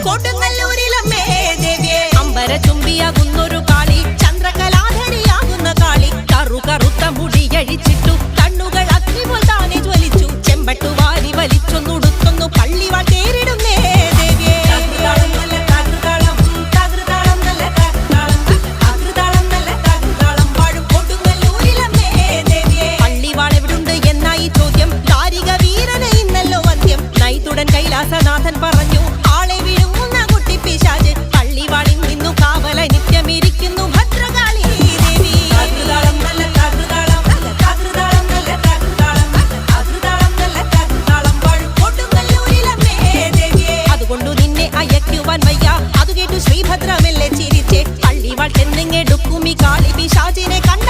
കൊടുങ്ങല്ലൂരിലമ്മേ ദേവിയെ അമ്പര ചുംബിയാകുന്നൊരു കാളി ചന്ദ്രകലാധരിയാകുന്ന കാളി കറുത്ത മുടിയഴിച്ചിട്ടു കണ്ണുകൾ അഗ്നിപോൽ താനെ ജ്വലിച്ചു ചെമ്പട്ടു വാരി വലിച്ചൊന്നുടുത്തൊന്നു പള്ളിവാൾ തേരിടുന്നേ ദേവിയെ പള്ളിവാൾ എവിടുണ്ട് എന്നായി ചോദ്യം കാരിക വീരന് ഇന്നല്ലോ അന്ത്യം നൈതുടൻ കൈലാസനാഥൻ പറഞ്ഞു ആളെ വിഴുങ്ങുന്ന കുട്ടി പിശാച് പള്ളിവാളിൽ നിന്നു കാവല നിത്യമിരിക്കുന്നു ഭദ്രകാളി ദേവി അതുകൊണ്ടു നിന്നെ അയക്കുവാൻ വയ്യ അതു കേട്ടു ശ്രീഭദ്രമെല്ലെ ചിരിച്ചേ പള്ളിവാൾ ചെന്നിങ്ങെടുക്കും ഈ കാളി പിശാചിനെ കണ്ട